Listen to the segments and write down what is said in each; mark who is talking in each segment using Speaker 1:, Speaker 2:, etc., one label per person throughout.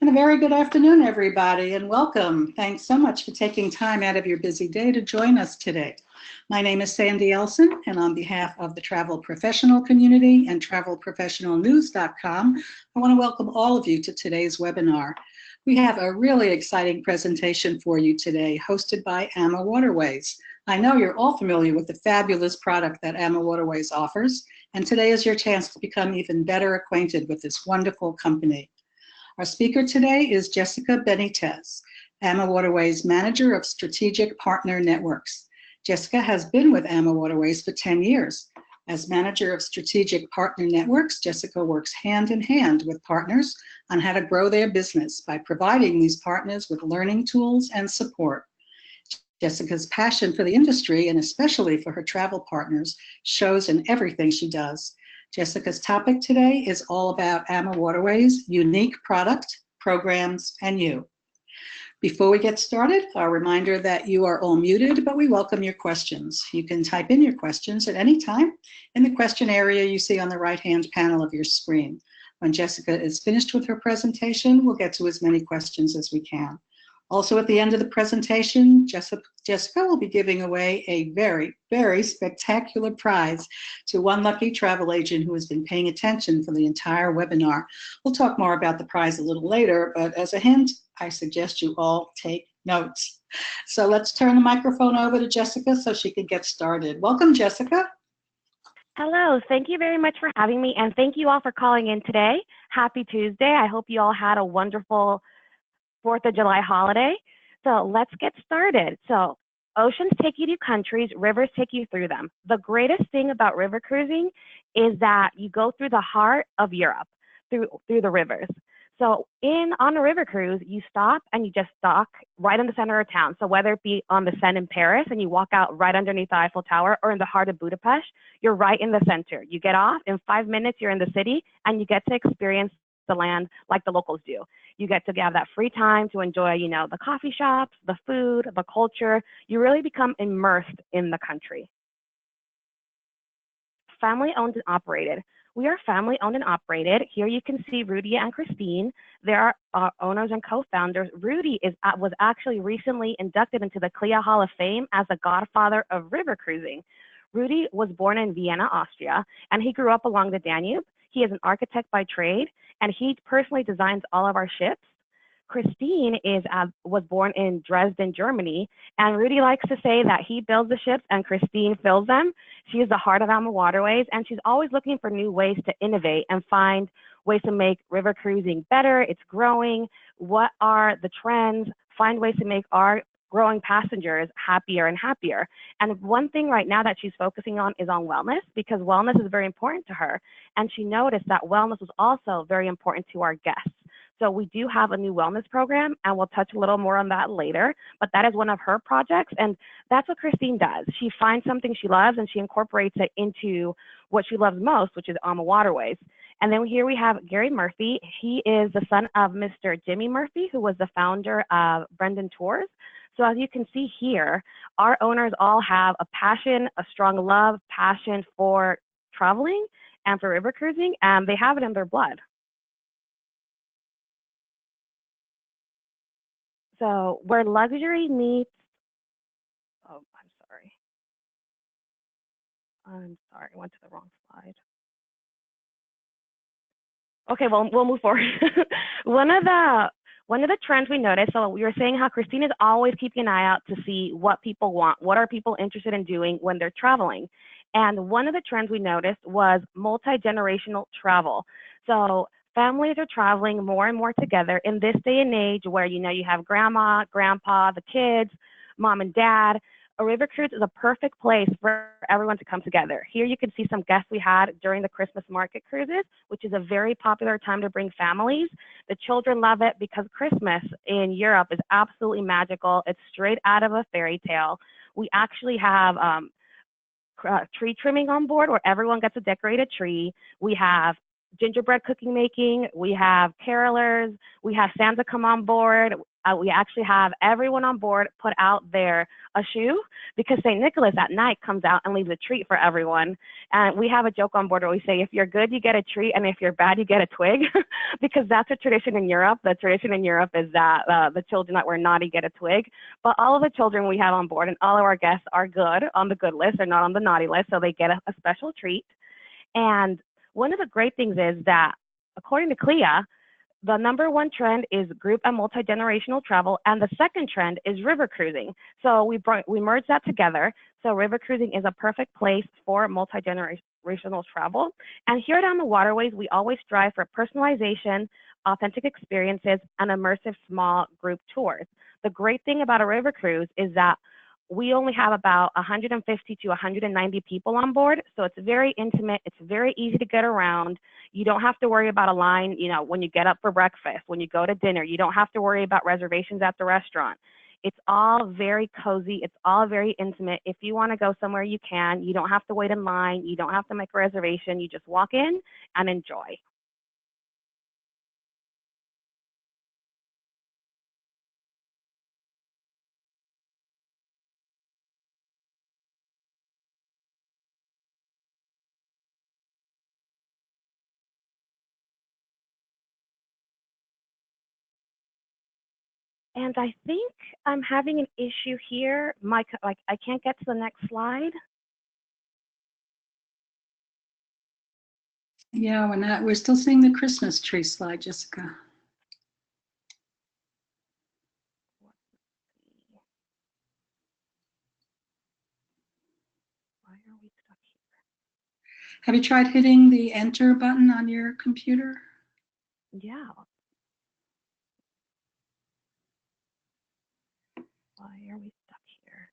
Speaker 1: And a very good afternoon, everybody, and welcome. Thanks so much for taking time out of your busy day to join us today. My name is Sandy Elson, and on behalf of the travel professional community and travelprofessionalnews.com, I want to welcome all of you to today's webinar. We have a really exciting presentation for you today, hosted by AmaWaterways. I know you're all familiar with the fabulous product that AmaWaterways offers, and today is your chance to become even better acquainted with this wonderful company. Our speaker today is Jesica Benitez, AmaWaterways Manager of Strategic Partner Networks. Jesica has been with AmaWaterways for 10 years. As Manager of Strategic Partner Networks, Jesica works hand in hand with partners on how to grow their business by providing these partners with learning tools and support. Jessica's passion for the industry, and especially for her travel partners, shows in everything she does. Jessica's topic today is all about AmaWaterways' unique product, programs, and you. Before we get started, a reminder that you are all muted, but we welcome your questions. You can type in your questions at any time in the question area you see on the right-hand panel of your screen. When Jessica is finished with her presentation, we'll get to as many questions as we can. Also, at the end of the presentation, Jessica will be giving away a very, very spectacular prize to one lucky travel agent who has been paying attention for the entire webinar. We'll talk more about the prize a little later, but as a hint, I suggest you all take notes. So let's turn the microphone over to Jessica so she can get started. Welcome, Jessica.
Speaker 2: Hello, thank you very much for having me, and thank you all for calling in today. Happy Tuesday. I hope you all had a wonderful 4th of July holiday. So let's get started. So oceans take you to countries, rivers take you through them. The greatest thing about river cruising is that you go through the heart of Europe, through the rivers. So on a river cruise, you stop and you just dock right in the center of town. So whether it be on the Seine in Paris and you walk out right underneath the Eiffel Tower, or in the heart of Budapest, you're right in the center. You get off, in 5 minutes you're in the city, and you get to experience the land like the locals do. You get to have that free time to enjoy, the coffee shops, the food, the culture. You really become immersed in the country. Family owned and operated. We are family owned and operated. Here you can see Rudy and Christine. They're our owners and co-founders. Rudy was actually recently inducted into the CLIA Hall of Fame as the godfather of river cruising. Rudy was born in Vienna, Austria, and he grew up along the Danube. He is an architect by trade, and he personally designs all of our ships. Christine was born in Dresden, Germany, and Rudy likes to say that he builds the ships and Christine fills them. She is the heart of AmaWaterways, and she's always looking for new ways to innovate and find ways to make river cruising better. It's growing. What are the trends? Find ways to make our growing passengers happier and happier. And one thing right now that she's focusing on is on wellness, because wellness is very important to her. And she noticed that wellness was also very important to our guests. So we do have a new wellness program, and we'll touch a little more on that later, but that is one of her projects. And that's what Christine does. She finds something she loves and she incorporates it into what she loves most, which is AmaWaterways. And then here we have Gary Murphy. He is the son of Mr. Jimmy Murphy, who was the founder of Brendan Tours. So as you can see here, our owners all have a passion, a strong love, passion for traveling and for river cruising, and they have it in their blood. So where luxury meets, oh, I'm sorry, I went to the wrong slide. Okay, well, we'll move forward. One of the trends we noticed, so we were saying how Christine is always keeping an eye out to see what people want, what are people interested in doing when they're traveling. And one of the trends we noticed was multi-generational travel. So families are traveling more and more together in this day and age where, you have grandma, grandpa, the kids, mom and dad. A river cruise is a perfect place for everyone to come together. Here you can see some guests we had during the Christmas market cruises, which is a very popular time to bring families. The children love it because Christmas in Europe is absolutely magical. It's straight out of a fairy tale. We actually have tree trimming on board where everyone gets to decorate a tree. We have gingerbread cooking making. We have carolers. We have Santa come on board. We actually have everyone on board put out a shoe, because St. Nicholas at night comes out and leaves a treat for everyone. And we have a joke on board where we say, if you're good, you get a treat, and if you're bad, you get a twig, because that's a tradition in Europe. The tradition in Europe is that the children that were naughty get a twig. But all of the children we have on board and all of our guests are good on the good list. They're not on the naughty list, so they get a special treat. And one of the great things is that, according to CLIA, the number one trend is group and multi-generational travel, and the second trend is river cruising. So we merged that together. So river cruising is a perfect place for multi-generational travel. And here at AmaWaterways, we always strive for personalization, authentic experiences, and immersive small group tours. The great thing about a river cruise is that we only have about 150 to 190 people on board, so it's very intimate. It's very easy to get around. You don't have to worry about a line, when you get up for breakfast, when you go to dinner. You don't have to worry about reservations at the restaurant. It's all very cozy. It's all very intimate. If you want to go somewhere, you can. You don't have to wait in line. You don't have to make a reservation. You just walk in and enjoy. And I think I'm having an issue here. I can't get to the next slide.
Speaker 1: Yeah, we're still seeing the Christmas tree slide, Jessica.
Speaker 2: Why are we stuck here?
Speaker 1: Have you tried hitting the enter button on your computer?
Speaker 2: Yeah. Why are we stuck here?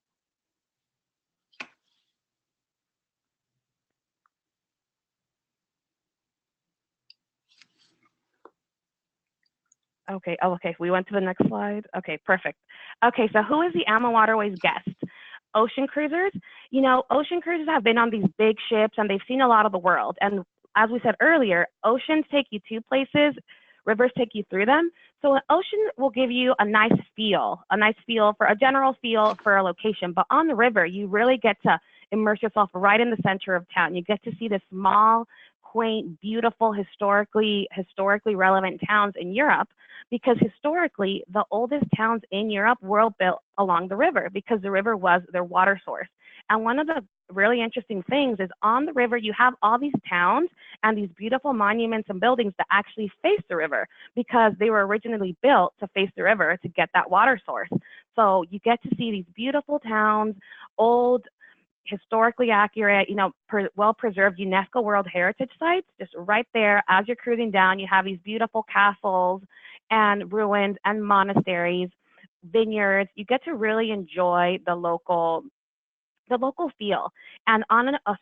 Speaker 2: Okay. Oh, okay. We went to the next slide. Okay, perfect. Okay, so who is the AmaWaterways guest? Ocean cruisers. Ocean cruisers have been on these big ships and they've seen a lot of the world. And as we said earlier, oceans take you to places, rivers take you through them. So an ocean will give you a nice feel for a general feel for a location. But on the river, you really get to immerse yourself right in the center of town. You get to see the small, quaint, beautiful, historically relevant towns in Europe, because historically the oldest towns in Europe were built along the river because the river was their water source. And one of the really interesting things is on the river you have all these towns and these beautiful monuments and buildings that actually face the river because they were originally built to face the river to get that water source. So you get to see these beautiful towns, old, historically accurate, well-preserved UNESCO World Heritage sites, just right there. As you're cruising down, you have these beautiful castles and ruins and monasteries, vineyards. You get to really enjoy the local feel. And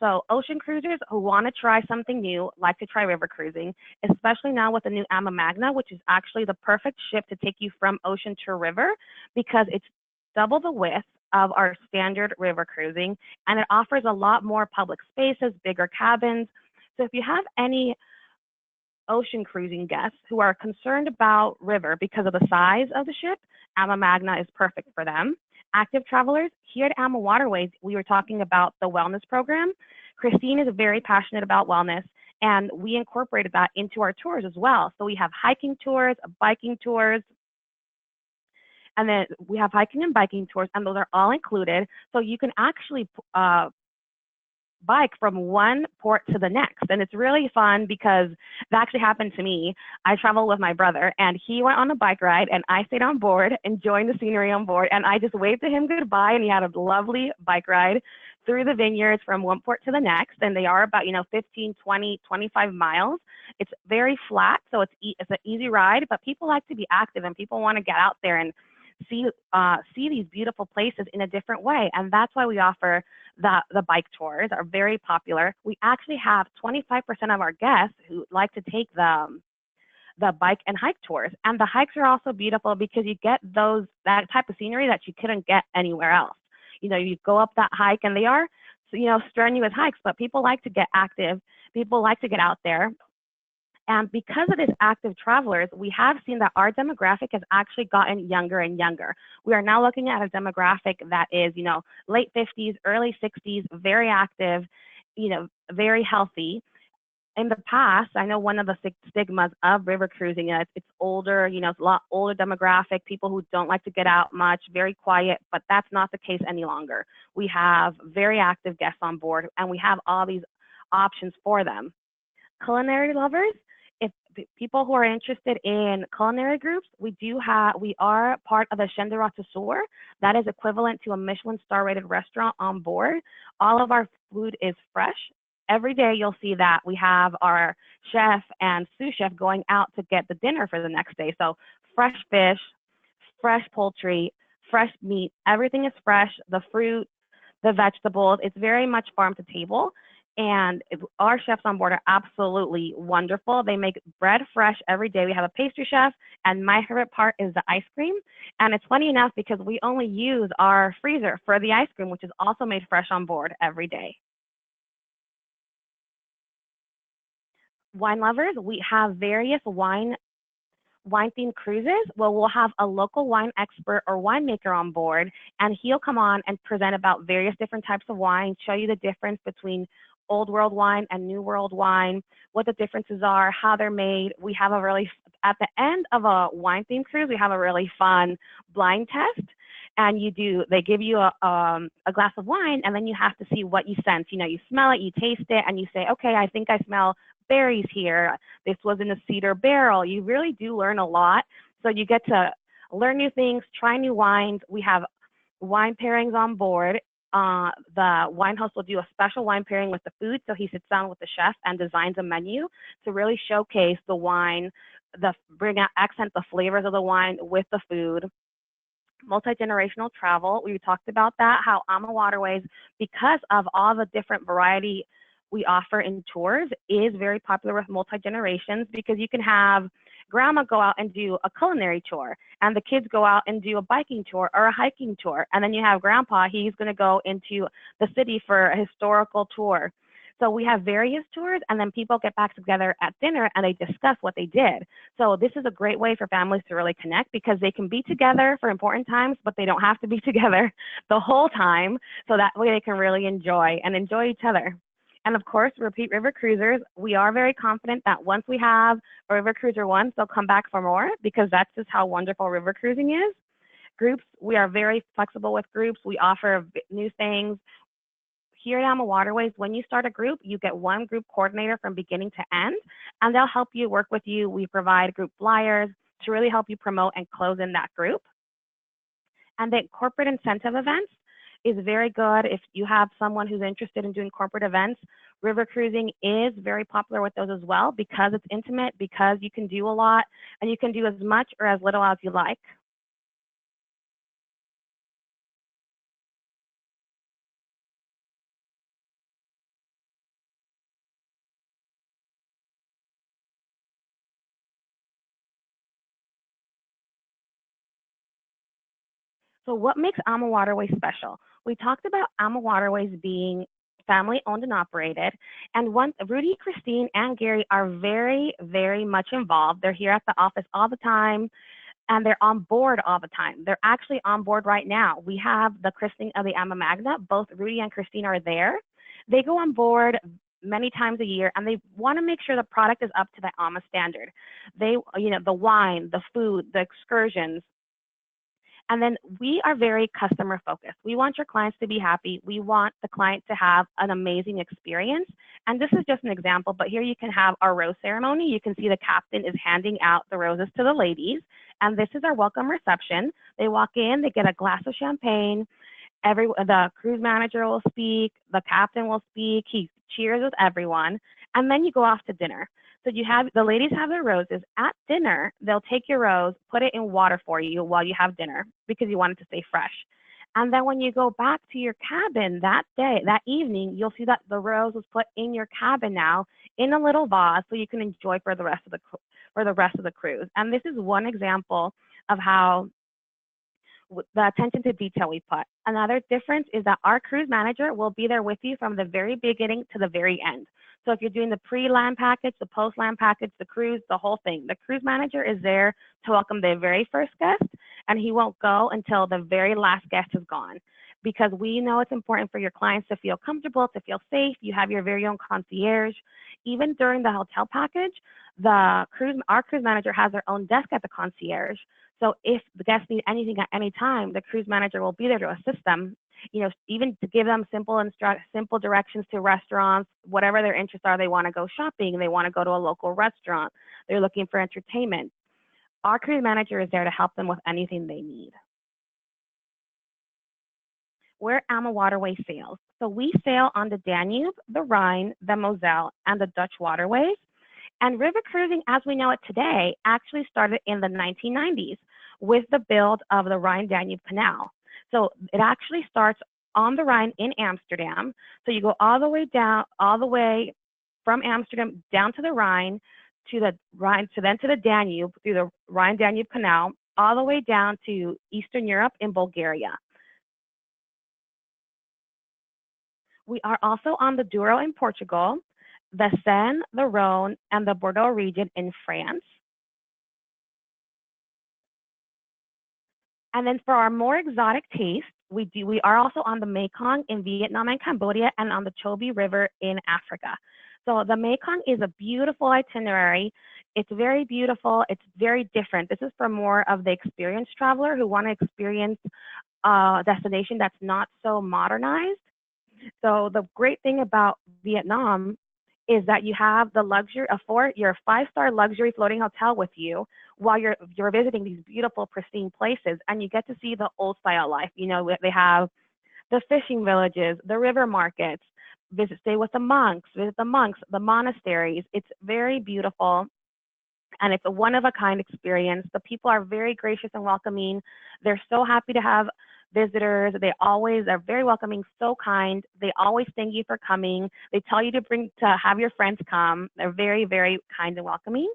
Speaker 2: so ocean cruisers who want to try something new like to try river cruising, especially now with the new AmaMagna, which is actually the perfect ship to take you from ocean to river because it's double the width of our standard river cruising, and it offers a lot more public spaces, bigger cabins. So if you have any ocean cruising guests who are concerned about river because of the size of the ship, AmaMagna is perfect for them. Active travelers, here at AmaWaterways, we were talking about the wellness program. Christine is very passionate about wellness, and we incorporated that into our tours as well. So we have hiking tours, biking tours, and then we have hiking and biking tours, and those are all included. So you can actually bike from one port to the next. And it's really fun because that actually happened to me. I traveled with my brother and he went on a bike ride and I stayed on board, enjoying the scenery on board. And I just waved to him goodbye and he had a lovely bike ride through the vineyards from one port to the next. And they are about, 15, 20, 25 miles. It's very flat. So it's an easy ride, but people like to be active and people want to get out there and see these beautiful places in a different way. And that's why we offer the bike tours are very popular. We actually have 25% of our guests who like to take the bike and hike tours. And the hikes are also beautiful because you get that type of scenery that you couldn't get anywhere else. You go up that hike and they are, strenuous hikes, but people like to get active. People like to get out there. And because of this active travelers, we have seen that our demographic has actually gotten younger and younger. We are now looking at a demographic that is, late 50s, early 60s, very active, very healthy. In the past, I know one of the stigmas of river cruising is it's older, it's a lot older demographic, people who don't like to get out much, very quiet, but that's not the case any longer. We have very active guests on board, and we have all these options for them. Culinary lovers, if people who are interested in culinary groups, we are part of the Chaîne de Restaurateur. That is equivalent to a Michelin star rated restaurant on board. All of our food is fresh. Every day you'll see that we have our chef and sous chef going out to get the dinner for the next day. So fresh fish, fresh poultry, fresh meat, everything is fresh. The fruit, the vegetables, it's very much farm to table. And our chefs on board are absolutely wonderful. They make bread fresh every day. We have a pastry chef, and my favorite part is the ice cream. And it's funny enough because we only use our freezer for the ice cream, which is also made fresh on board every day. Wine lovers, we have various wine themed cruises. Well, we'll have a local wine expert or winemaker on board, and he'll come on and present about various different types of wine, show you the difference between old world wine and new world wine, what the differences are, how they're made. We have at the end of a wine themed cruise, we have a really fun blind test. And they give you a glass of wine, and then you have to see what you sense. You smell it, you taste it, and you say, okay, I think I smell berries here. This was in a cedar barrel. You really do learn a lot. So you get to learn new things, try new wines. We have wine pairings on board. The wine host will do a special wine pairing with the food. So he sits down with the chef and designs a menu to really showcase the wine, accent the flavors of the wine with the food. Multi-generational travel, we talked about that, how AmaWaterways, because of all the different variety we offer in tours, is very popular with multi-generations, because you can have grandma go out and do a culinary tour, and the kids go out and do a biking tour or a hiking tour, and then you have grandpa, he's going to go into the city for a historical tour. So we have various tours, and then people get back together at dinner and they discuss what they did. So this is a great way for families to really connect, because they can be together for important times, but they don't have to be together the whole time. So that way they can really enjoy each other. And of course, repeat river cruisers, we are very confident that once we have a river cruiser once, they'll come back for more, because that's just how wonderful river cruising is. Groups, we are very flexible with groups. We offer new things. Here at AmaWaterways, when you start a group, you get one group coordinator from beginning to end, and they'll help you, work with you. We provide group flyers to really help you promote and close in that group. And then corporate incentive events is very good. If you have someone who's interested in doing corporate events, river cruising is very popular with those as well, because it's intimate, because you can do a lot, and you can do as much or as little as you like. So what makes AmaWaterways special? We talked about AmaWaterways being family owned and operated. And Rudy, Christine, and Gary are very, very much involved. They're here at the office all the time, and they're on board all the time. They're actually on board right now. We have the christening of the AmaMagna. Both Rudy and Christine are there. They go on board many times a year, and they want to make sure the product is up to the AMA standard. The wine, the food, the excursions. And then we are very customer focused. We want your clients to be happy. We want the client to have an amazing experience. And this is just an example, but here you can have our rose ceremony. You can see the captain is handing out the roses to the ladies. And this is our welcome reception. They walk in, they get a glass of champagne. The cruise manager will speak, the captain will speak, he cheers with everyone. And then you go off to dinner. So the ladies have their roses. At dinner, they'll take your rose, put it in water for you while you have dinner, because you want it to stay fresh. And then when you go back to your cabin that evening, you'll see that the rose was put in your cabin now in a little vase, so you can enjoy for the rest of the cruise. And this is one example of how the attention to detail we put. Another difference is that our cruise manager will be there with you from the very beginning to the very end. So if you're doing the pre-land package, the post-land package, the cruise, the whole thing, the cruise manager is there to welcome the very first guest, and he won't go until the very last guest is gone. Because we know it's important for your clients to feel comfortable, to feel safe. You have your very own concierge. Even during the hotel package, our cruise manager has their own desk at the concierge. So if the guests need anything at any time, the cruise manager will be there to assist them. You know, even to give them simple directions to restaurants, whatever their interests are. They want to go shopping, they want to go to a local restaurant, they're looking for entertainment. Our cruise manager is there to help them with anything they need. We're AmaWaterways sails. So we sail on the Danube, the Rhine, the Moselle, and the Dutch waterways. And river cruising as we know it today actually started in the 1990s with the build of the Rhine-Danube Canal. So it actually starts on the Rhine in Amsterdam. So you go all the way from Amsterdam down to the Rhine, to the Danube, through the Rhine-Danube Canal, all the way down to Eastern Europe in Bulgaria. We are also on the Douro in Portugal, the Seine, the Rhone, and the Bordeaux region in France. And then for our more exotic taste, we are also on the Mekong in Vietnam and Cambodia, and on the Chobe River in Africa. So the Mekong is a beautiful itinerary. It's very beautiful. It's very different. This is for more of the experienced traveler who want to experience a destination that's not so modernized. So the great thing about Vietnam is that you have the luxury of your 5-star luxury floating hotel with you while you're visiting these beautiful, pristine places, and you get to see the old style life. You know, they have the fishing villages, the river markets, stay with the monks, visit the monks, the monasteries. It's very beautiful, and it's a one-of-a-kind experience. The people are very gracious and welcoming. They're so happy to have visitors. They always are very welcoming, so kind. They always thank you for coming. They tell you to have your friends come. They're very, very kind and welcoming.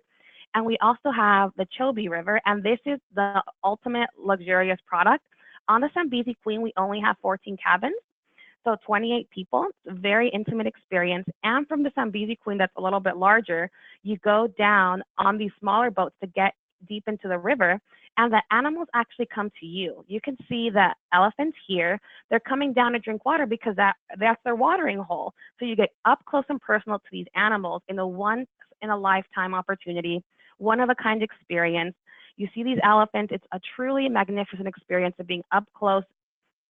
Speaker 2: And we also have the Chobe River, and this is the ultimate luxurious product. On the Zambezi Queen, we only have 14 cabins, so 28 people. It's a very intimate experience. And from the Zambezi Queen, that's a little bit larger, you go down on these smaller boats to get deep into the river, and the animals actually come to you. You can see the elephants here. They're coming down to drink water because that's their watering hole. So you get up close and personal to these animals in a once-in-a-lifetime opportunity, one-of-a-kind experience. You see these elephants. It's a truly magnificent experience of being up close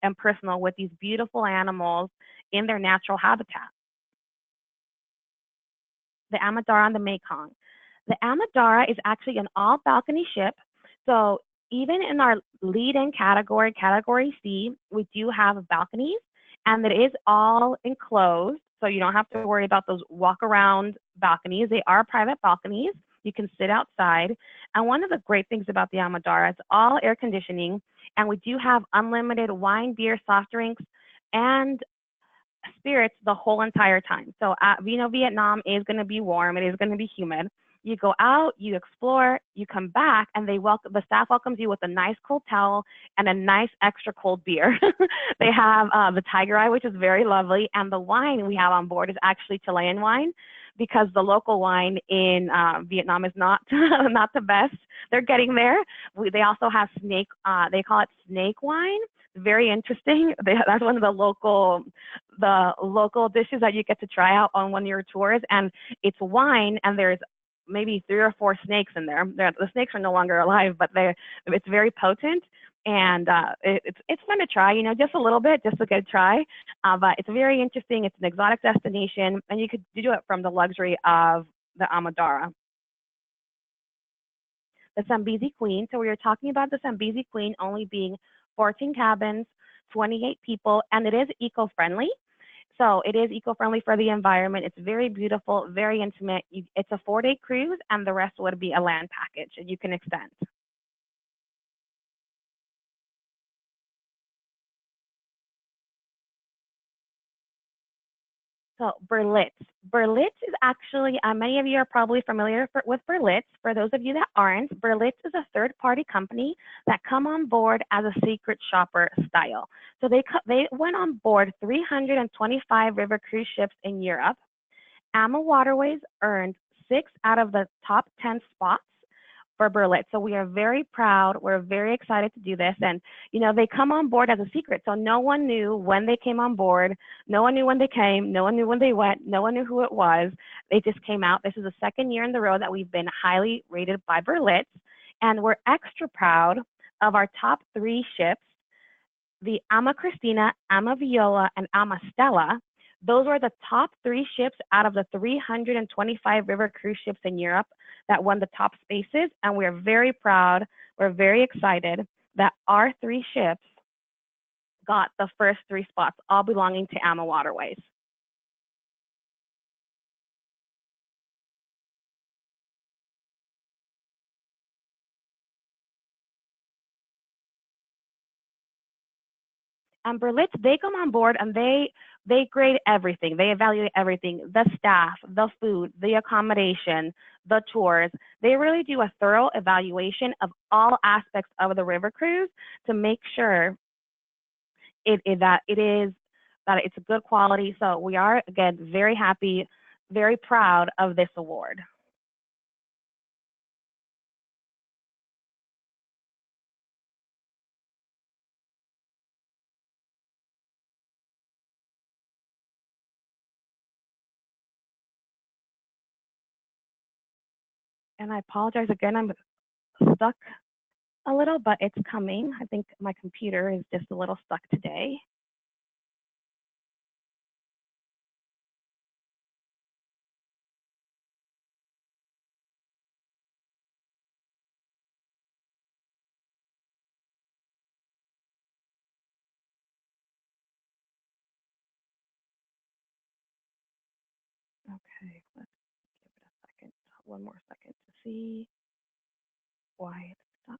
Speaker 2: and personal with these beautiful animals in their natural habitat. The Amadara and the Mekong. The Amadara is actually an all-balcony ship. So even in our lead-in category, Category C, we do have balconies, and it is all enclosed, so you don't have to worry about those walk-around balconies. They are private balconies. You can sit outside. And one of the great things about the Amadara is all air conditioning, and we do have unlimited wine, beer, soft drinks, and spirits the whole entire time. So Vietnam is going to be warm. It is going to be humid. You go out, you explore, you come back, and the staff welcomes you with a nice cold towel and a nice extra cold beer. They have the Tiger Eye, which is very lovely, and the wine we have on board is actually Chilean wine, because the local wine in Vietnam is not not the best. They're getting there. They also have they call it snake wine. Very interesting. That's one of the local dishes that you get to try out on one of your tours, and it's wine, and there's maybe 3 or 4 snakes in there. The snakes are no longer alive, but it's very potent, and it's fun to try, just a little bit, just a good try. But it's very interesting. It's an exotic destination, and you could do it from the luxury of the Amadara. The Zambezi Queen. So we were talking about the Zambezi Queen only being 14 cabins, 28 people, and it is eco-friendly. So it is eco-friendly for the environment. It's very beautiful, very intimate. It's a 4-day cruise, and the rest would be a land package, and you can extend. So Berlitz. Berlitz is actually, many of you are probably familiar with Berlitz. For those of you that aren't, Berlitz is a third-party company that come on board as a secret shopper style. So they went on board 325 river cruise ships in Europe. AmaWaterways earned 6 out of the top 10 spots for Berlitz. So we are very proud. We're very excited to do this. And, you know, they come on board as a secret. So no one knew when they came on board. No one knew when they came. No one knew when they went. No one knew who it was. They just came out. This is the second year in a row that we've been highly rated by Berlitz. And we're extra proud of our top 3 ships, the Ama Cristina, Ama Viola, and Ama Stella. Those were the top 3 ships out of the 325 river cruise ships in Europe that won the top spaces, and we're very proud, we're very excited that our 3 ships got the first 3 spots, all belonging to AmaWaterways. And Berlitz, they come on board and they grade everything. They evaluate everything, the staff, the food, the accommodation, the tours. They really do a thorough evaluation of all aspects of the river cruise to make sure that it's a good quality. So we are, again, very happy, very proud of this award. And I apologize again, I'm stuck a little, but it's coming. I think my computer is just a little stuck today. Okay, let's give it a second, one more second to see why it's stuck.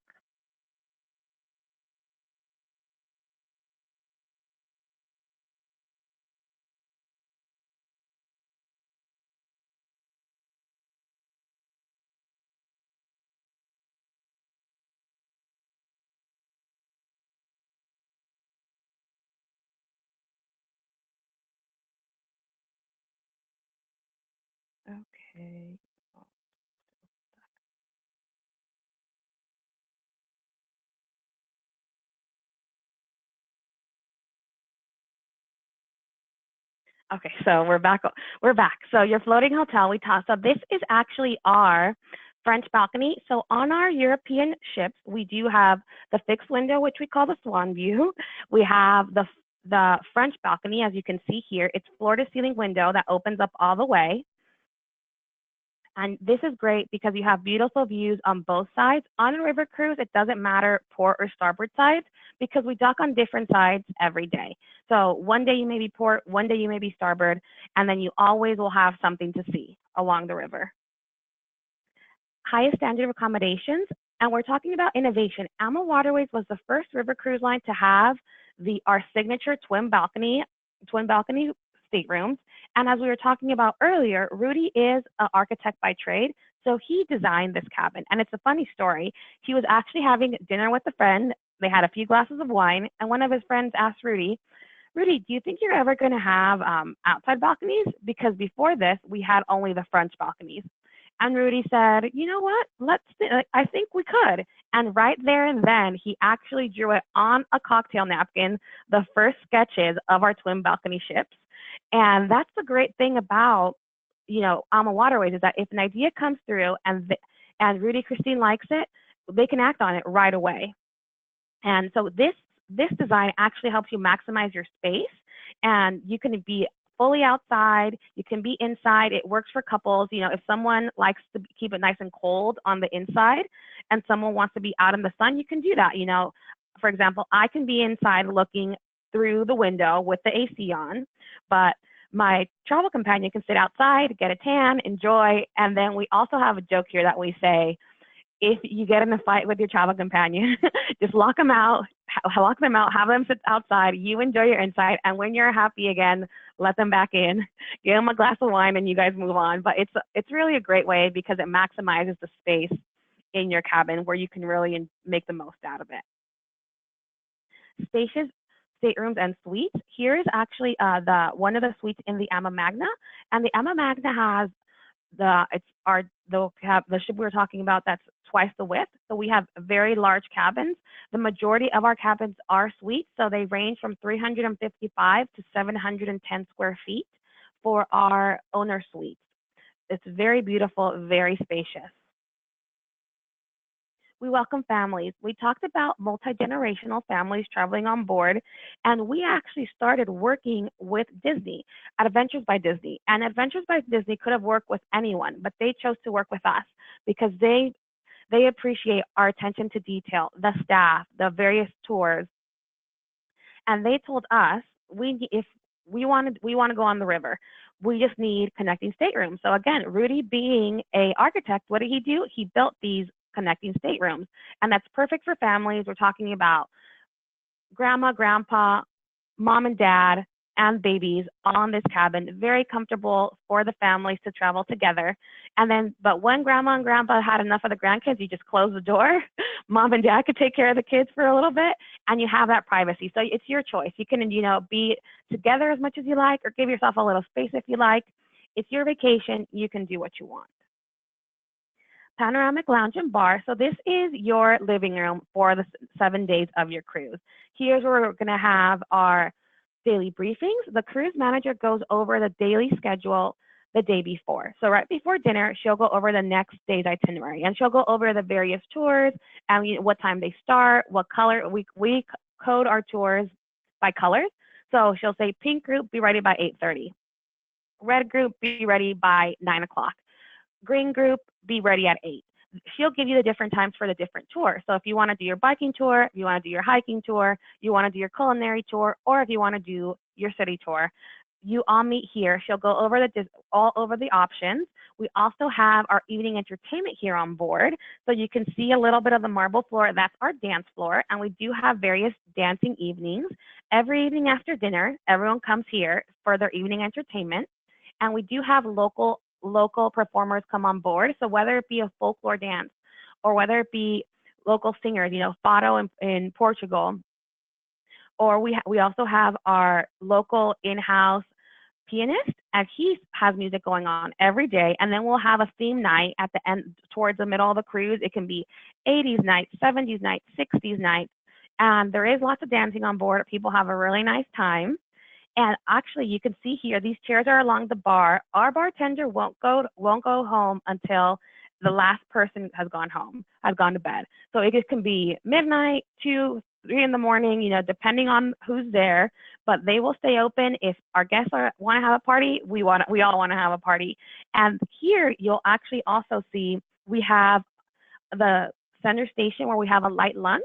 Speaker 2: Okay. Okay, so we're back. We're back. So your floating hotel, we talked. So this is actually our French balcony. So on our European ships, we do have the fixed window, which we call the swan view. We have the French balcony, as you can see here. It's floor to ceiling window that opens up all the way. And this is great because you have beautiful views on both sides. On a river cruise, it doesn't matter port or starboard sides because we dock on different sides every day. So one day you may be port, one day you may be starboard, and then you always will have something to see along the river. Highest standard of accommodations, and we're talking about innovation. AmaWaterways was the first river cruise line to have our signature twin balcony staterooms. And as we were talking about earlier, Rudy is an architect by trade, so he designed this cabin. And it's a funny story. He was actually having dinner with a friend. They had a few glasses of wine, and one of his friends asked Rudy, do you think you're ever going to have outside balconies? Because before this, we had only the French balconies. And Rudy said, you know what, I think we could. And right there and then, he actually drew it on a cocktail napkin, the first sketches of our twin balcony ships. And that's the great thing about, AmaWaterways is that if an idea comes through and Rudy Christine likes it, they can act on it right away. And so this design actually helps you maximize your space, and you can be fully outside, you can be inside. It works for couples. If someone likes to keep it nice and cold on the inside and someone wants to be out in the sun, you can do that. For example, I can be inside looking through the window with the AC on, but my travel companion can sit outside, get a tan, enjoy. And then we also have a joke here that we say, if you get in a fight with your travel companion, just lock them out, have them sit outside, you enjoy your inside, and when you're happy again, let them back in, give them a glass of wine, and you guys move on. But it's really a great way because it maximizes the space in your cabin where you can really make the most out of it. Spacious staterooms and suites. Here is actually one of the suites in the AmaMagna, and the AmaMagna has the ship we were talking about that's twice the width. So we have very large cabins. The majority of our cabins are suites, so they range from 355 to 710 square feet for our owner suites. It's very beautiful, very spacious. We welcome families. We talked about multi-generational families traveling on board, and we actually started working with Disney at Adventures by Disney. And Adventures by Disney could have worked with anyone, but they chose to work with us because they appreciate our attention to detail, the staff, the various tours. And they told us if we want to go on the river, we just need connecting staterooms. So again, Rudy being an architect, what did he do? He built these connecting staterooms, and that's perfect for families. We're talking about grandma, grandpa, mom and dad, and babies on this cabin. Very comfortable for the families to travel together. But when grandma and grandpa had enough of the grandkids, you just close the door. Mom and dad could take care of the kids for a little bit, and you have that privacy. So it's your choice. You can, be together as much as you like, or give yourself a little space if you like. It's your vacation. You can do what you want. Panoramic lounge and bar. So this is your living room for the 7 days of your cruise. Here's where we're going to have our daily briefings. The cruise manager goes over the daily schedule the day before. So right before dinner, she'll go over the next day's itinerary, and she'll go over the various tours and what time they start, what color. We code our tours by colors. So she'll say pink group, be ready by 8:30. Red group, be ready by 9 o'clock. Green group, be ready at 8. She'll give you the different times for the different tours. So if you want to do your biking tour, if you want to do your hiking tour, you want to do your culinary tour, or if you want to do your city tour, you all meet here. She'll go over all over the options. We also have our evening entertainment here on board. So you can see a little bit of the marble floor. That's our dance floor. And we do have various dancing evenings. Every evening after dinner, everyone comes here for their evening entertainment. And we do have local performers come on board. So whether it be a folklore dance or whether it be local singers, Fado in Portugal, or we also have our local in-house pianist, and he has music going on every day. And then we'll have a theme night at the end, towards the middle of the cruise. It can be 80s night, 70s night, 60s night. And there is lots of dancing on board. People have a really nice time. And actually, you can see here, these chairs are along the bar. Our bartender won't go home until the last person has gone to bed. So it can be midnight, 2, 3 in the morning, depending on who's there. But they will stay open. If our guests want to have a party, we all want to have a party. And here, you'll actually also see we have the center station where we have a light lunch.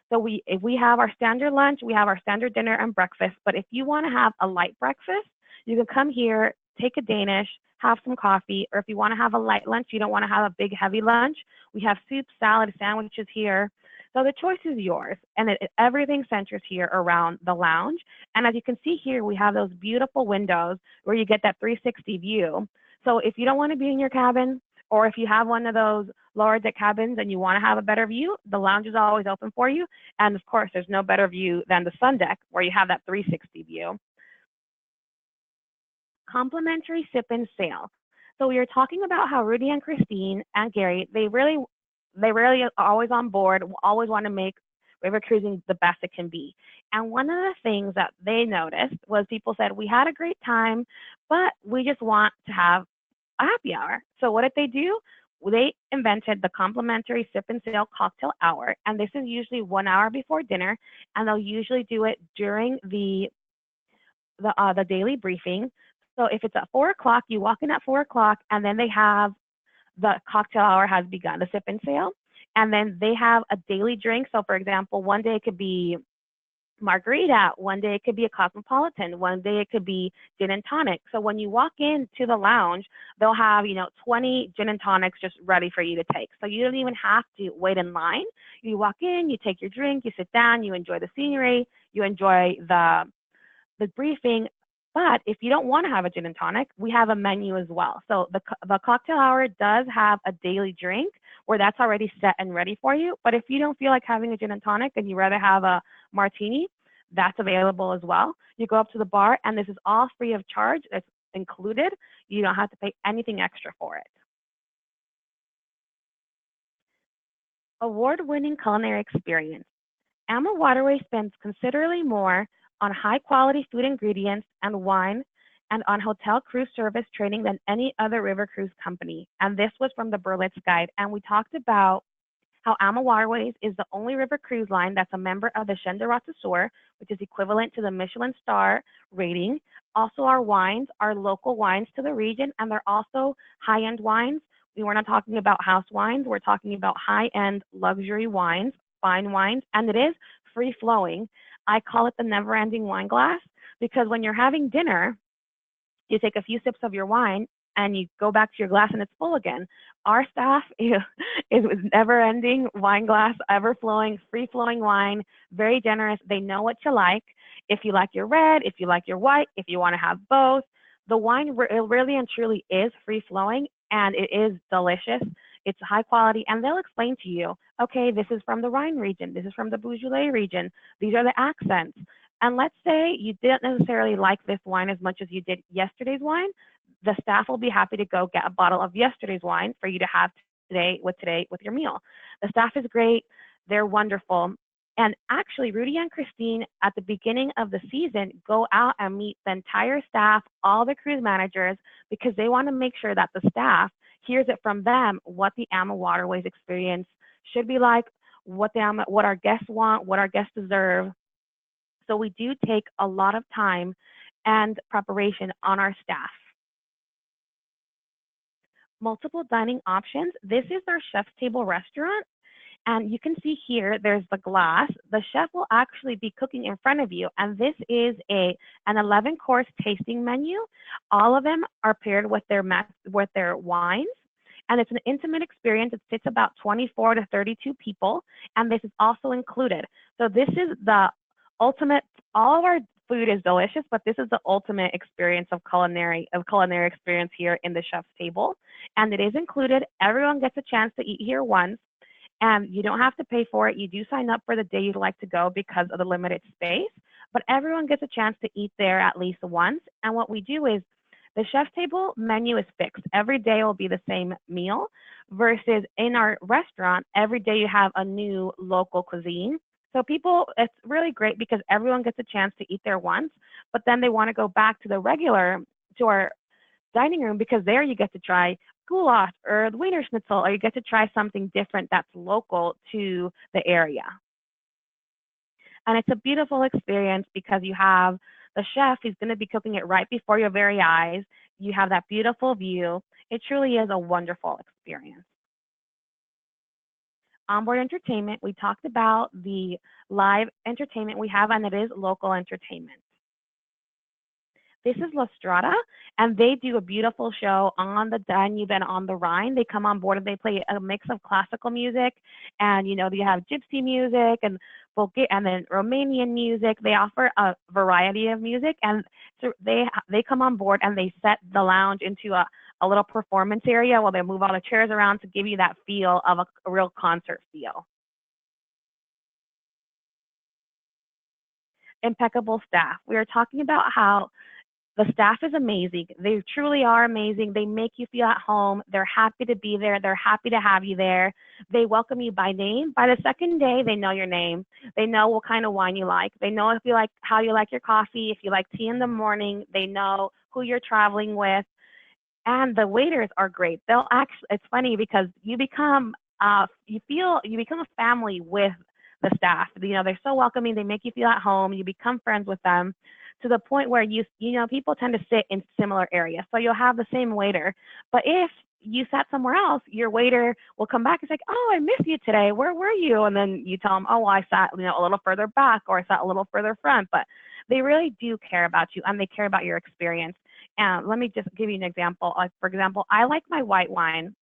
Speaker 2: So if we have our standard lunch, we have our standard dinner and breakfast. But if you want to have a light breakfast, you can come here, take a Danish, have some coffee. Or if you want to have a light lunch, you don't want to have a big, heavy lunch, we have soup, salad, sandwiches here. So the choice is yours. And everything centers here around the lounge. And as you can see here, we have those beautiful windows where you get that 360 view. So if you don't want to be in your cabin, or if you have one of those lower deck cabins and you want to have a better view, the lounge is always open for you. And of course, there's no better view than the sun deck where you have that 360 view. Complimentary sip and sail. So we were talking about how Rudy and Christine and Gary, they really are always on board, always want to make river cruising the best it can be. And one of the things that they noticed was people said, we had a great time, but we just want to have a happy hour. So what did they do? They invented the complimentary sip and sail cocktail hour. And this is usually 1 hour before dinner. And they'll usually do it during the daily briefing. So if it's at 4 o'clock, you walk in at 4 o'clock, and then they have the cocktail hour has begun, the sip and sail. And then they have a daily drink. So for example, one day it could be margarita, one day it could be a cosmopolitan, one day it could be gin and tonic. So when you walk into the lounge, they'll have 20 gin and tonics just ready for you to take. So you don't even have to wait in line. You walk in, you take your drink, you sit down, you enjoy the scenery, you enjoy the briefing. But if you don't want to have a gin and tonic, we have a menu as well. So the cocktail hour does have a daily drink where that's already set and ready for you. But if you don't feel like having a gin and tonic and you rather have a martini, that's available as well. You go up to the bar, and this is all free of charge. It's included. You don't have to pay anything extra for it. Award-winning culinary experience. AmaWaterways spends considerably more on high-quality food ingredients and wine and on hotel cruise service training than any other river cruise company. And this was from the Berlitz Guide. And we talked about how AmaWaterways is the only river cruise line that's a member of the Sterne, which is equivalent to the Michelin star rating. Also, our wines are local wines to the region, and they're also high-end wines. We're not talking about house wines. We're talking about high-end luxury wines, fine wines, and it is free-flowing. I call it the never-ending wine glass because when you're having dinner, you take a few sips of your wine and you go back to your glass and it's full again. Our staff is never-ending wine glass, ever-flowing, free-flowing wine, very generous. They know what you like. If you like your red, if you like your white, if you want to have both, the wine really and truly is free-flowing, and it is delicious. It's high quality, and they'll explain to you, okay, this is from the Rhine region, this is from the Beaujolais region, these are the accents. And let's say you didn't necessarily like this wine as much as you did yesterday's wine, the staff will be happy to go get a bottle of yesterday's wine for you to have today with your meal. The staff is great, they're wonderful. And actually, Rudy and Christine, at the beginning of the season, go out and meet the entire staff, all the cruise managers, because they want to make sure that the staff hears it from them what the AmaWaterways experience should be like, what our guests want, what our guests deserve. So we do take a lot of time and preparation on our staff. Multiple dining options. This is our chef's table restaurant. And you can see here, there's the glass. The chef will actually be cooking in front of you. And this is an 11-course tasting menu. All of them are paired with their wines. And it's an intimate experience. It sits about 24 to 32 people. And this is also included. So this is the ultimate, all of our food is delicious, but this is the ultimate experience of culinary experience here in the chef's table. And it is included. Everyone gets a chance to eat here once. And you don't have to pay for it. You do sign up for the day you'd like to go because of the limited space, but everyone gets a chance to eat there at least once. And what we do is the chef's table menu is fixed. Every day will be the same meal versus in our restaurant, every day you have a new local cuisine. So it's really great because everyone gets a chance to eat there once, but then they want to go back to our dining room because there you get to try goulash or the Wiener Schnitzel, or you get to try something different that's local to the area. And it's a beautiful experience because you have the chef who's going to be cooking it right before your very eyes. You have that beautiful view. It truly is a wonderful experience. Onboard entertainment, we talked about the live entertainment we have, and it is local entertainment. This is La Strada, and they do a beautiful show on the Danube and on the Rhine. They come on board and they play a mix of classical music, and they have gypsy music and then Romanian music. They offer a variety of music, and so they come on board and they set the lounge into a little performance area while they move all the chairs around to give you that feel of a real concert feel. Impeccable staff. We are talking about how the staff is amazing. They truly are amazing. They make you feel at home. They're happy to be there. They're happy to have you there. They welcome you by name. By the second day, they know your name. They know what kind of wine you like. They know how you like your coffee. If you like tea in the morning, they know who you're traveling with. And the waiters are great. It's funny because you become a family with the staff. They're so welcoming. They make you feel at home. You become friends with them, to the point where people tend to sit in similar areas. So you'll have the same waiter. But if you sat somewhere else, your waiter will come back and say, oh, I missed you today. Where were you? And then you tell them, oh, well, I sat a little further back, or I sat a little further front. But they really do care about you, and they care about your experience. And let me just give you an example. For example, I like my white wine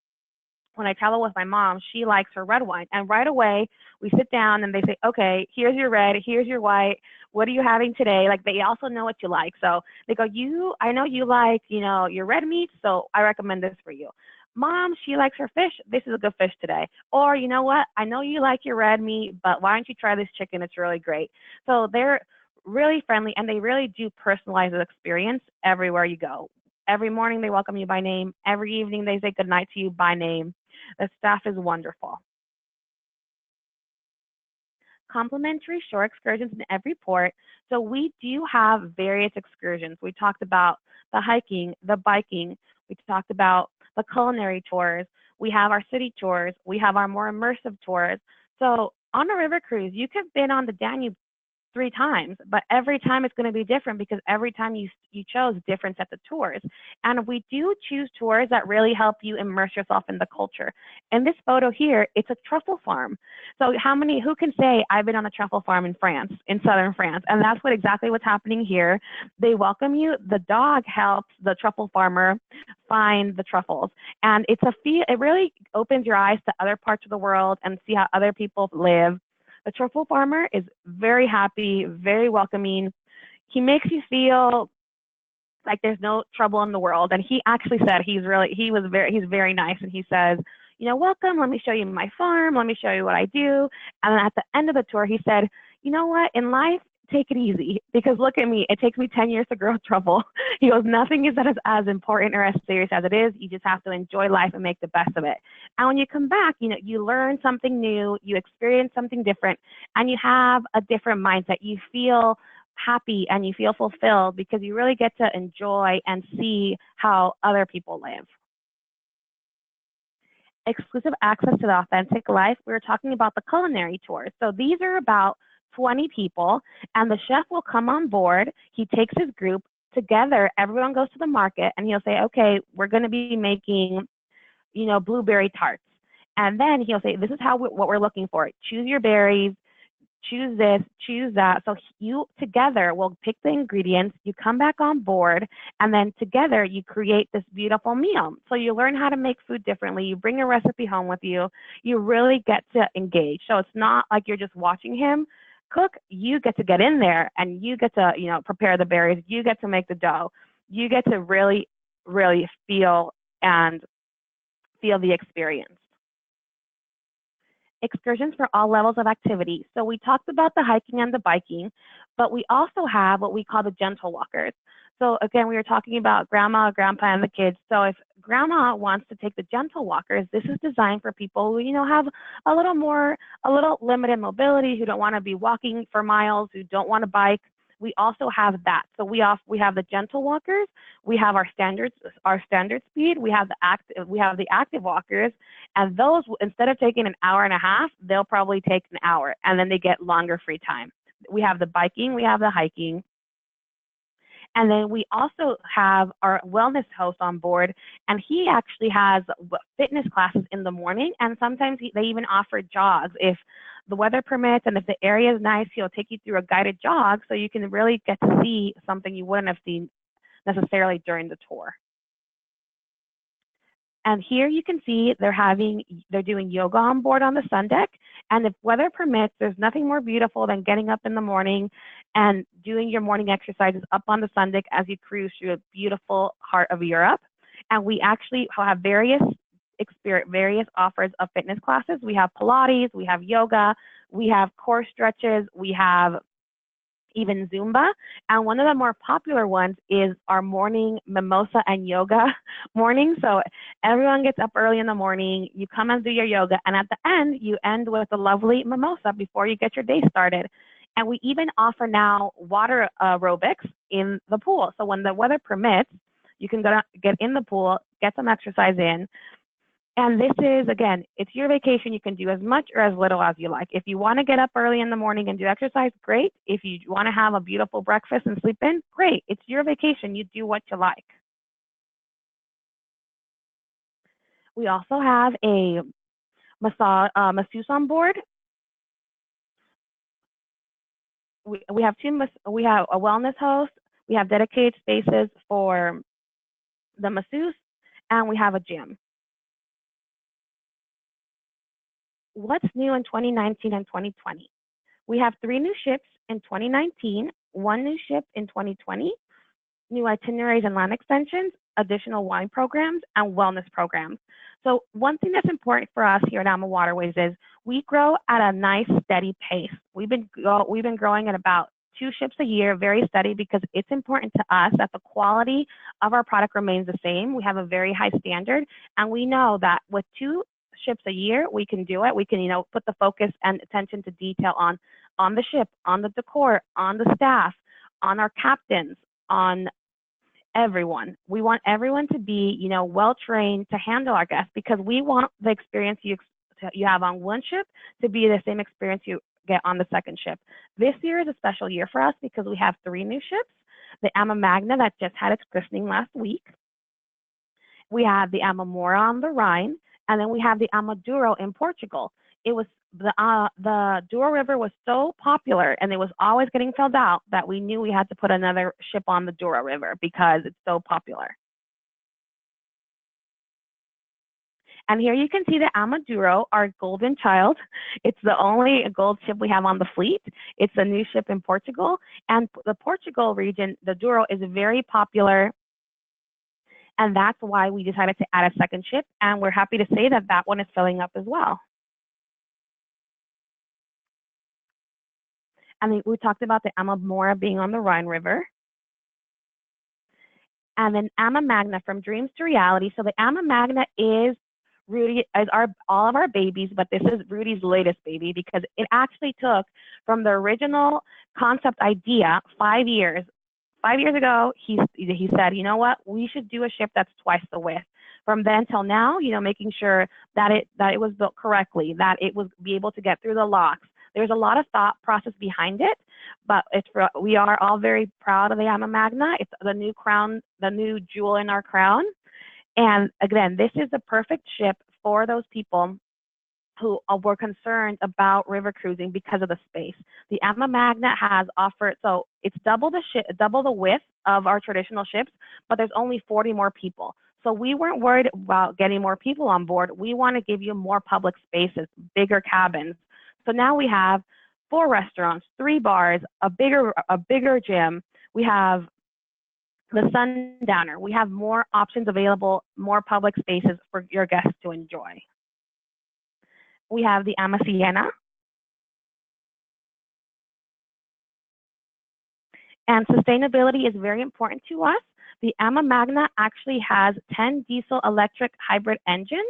Speaker 2: when I travel with my mom, she likes her red wine. And right away, we sit down and they say, okay, here's your red, here's your white. What are you having today? Like, they also know what you like. So they go, I know you like, your red meat, so I recommend this for you. Mom, she likes her fish. This is a good fish today. Or, you know what? I know you like your red meat, but why don't you try this chicken? It's really great. So they're really friendly, and they really do personalize the experience everywhere you go. Every morning they welcome you by name. Every evening they say goodnight to you by name. The staff is wonderful. Complimentary shore excursions in every port. So we do have various excursions. We talked about the hiking, the biking. We talked about the culinary tours. We have our city tours. We have our more immersive tours. So on a river cruise, you could have been on the Danube 3 times, but every time it's going to be different because every time you chose different sets of tours. And we do choose tours that really help you immerse yourself in the culture. In this photo here, it's a truffle farm. So who can say I've been on a truffle farm in France, in southern France? And that's exactly what's happening here. They welcome you. The dog helps the truffle farmer find the truffles. And it really opens your eyes to other parts of the world and see how other people live. The truffle farmer is very happy, very welcoming. He makes you feel like there's no trouble in the world. And he actually said he's very nice. And he says, welcome, let me show you my farm, let me show you what I do. And then at the end of the tour, he said, you know what, in life, take it easy, because look at me, it takes me 10 years to grow truffle. He goes, nothing is as important or as serious as it is. You just have to enjoy life and make the best of it. And when you come back, you learn something new, you experience something different, and you have a different mindset. You feel happy and you feel fulfilled because you really get to enjoy and see how other people live. Exclusive access to the authentic life. We were talking about the culinary tours. So these are about 20 people, and the chef will come on board. He takes his group together. Everyone goes to the market, and he'll say, okay, we're going to be making, blueberry tarts. And then he'll say, this is what we're looking for. Choose your berries, choose this, choose that. So you together will pick the ingredients, you come back on board, and then together you create this beautiful meal. So you learn how to make food differently. You bring a recipe home with you. You really get to engage. So it's not like you're just watching him cook. You get to get in there and you get to, prepare the berries. You get to make the dough. You get to really, really feel the experience. Excursions for all levels of activity. So we talked about the hiking and the biking, but we also have what we call the gentle walkers. So again, we were talking about grandma, grandpa, and the kids. So if grandma wants to take the gentle walkers, this is designed for people who, have a little limited mobility, who don't want to be walking for miles, who don't want to bike. We also have that. So we have the gentle walkers, we have our standard speed, we have the active walkers, and those, instead of taking an hour and a half, they'll probably take an hour, and then they get longer free time. We have the biking, we have the hiking. And then we also have our wellness host on board, and he actually has fitness classes in the morning, and sometimes they even offer jogs. If the weather permits and if the area is nice, he'll take you through a guided jog so you can really get to see something you wouldn't have seen necessarily during the tour. And here you can see they're doing yoga on board on the sun deck. And if weather permits, there's nothing more beautiful than getting up in the morning and doing your morning exercises up on the sun deck as you cruise through a beautiful heart of Europe. And we actually have various offers of fitness classes. We have Pilates, we have yoga, we have core stretches, we have even Zumba. And one of the more popular ones is our morning mimosa and yoga morning. So everyone gets up early in the morning, you come and do your yoga, and at the end, you end with a lovely mimosa before you get your day started. And we even offer now water aerobics in the pool. So when the weather permits, you can get in the pool, get some exercise in. And this is, again, it's your vacation. You can do as much or as little as you like. If you want to get up early in the morning and do exercise, great. If you want to have a beautiful breakfast and sleep in, great. It's your vacation. You do what you like. We also have a masseuse on board. We have we have a wellness host. We have dedicated spaces for the masseuse, and we have a gym. what's new in 2019 and 2020? We have 3 new ships in 2019, 1 new ship in 2020, new itineraries and land extensions, additional wine programs, and wellness programs. So one thing that's important for us here at AmaWaterways is we grow at a nice, steady pace. We've been growing at about 2 ships a year, very steady, because it's important to us that the quality of our product remains the same. We have a very high standard, and we know that with 2 ships a year, we can do it. We can, put the focus and attention to detail on the ship, on the decor, on the staff, on our captains, on everyone. We want everyone to be, well trained to handle our guests, because we want the experience you have on one ship to be the same experience you get on the second ship. This year is a special year for us because we have 3 new ships. The AmaMagna that just had its christening last week. We have the AmaMora on the Rhine, and then we have the AmaDouro in Portugal. It was the Douro River was so popular, and it was always getting filled out, that we knew we had to put another ship on the Douro River because it's so popular. And here you can see the AmaDouro, our golden child. It's the only gold ship we have on the fleet. It's a new ship in Portugal. And the Portugal region, the Douro, is very popular. And that's why we decided to add a second ship. And we're happy to say that that one is filling up as well. And we talked about the AmaMora being on the Rhine River. And then AmaMagna, from dreams to reality. So the AmaMagna is all of our babies, but this is Rudy's latest baby, because it actually took from the original concept idea 5 years. 5 years ago, he said, you know what, we should do a ship that's twice the width. From then till now, making sure that it was built correctly, that it was be able to get through the locks. There's a lot of thought process behind it, but we are all very proud of the AmaMagna. It's the new crown, the new jewel in our crown. And again, this is the perfect ship for those people who were concerned about river cruising because of the space. The AmaMagna has offered, so it's double the width of our traditional ships, but there's only 40 more people. So we weren't worried about getting more people on board. We want to give you more public spaces, bigger cabins. So now we have 4 restaurants, 3 bars, a bigger gym. We have the Sundowner. We have more options available, more public spaces for your guests to enjoy. We have the Ama Siena. And sustainability is very important to us. The AmaMagna actually has 10 diesel electric hybrid engines,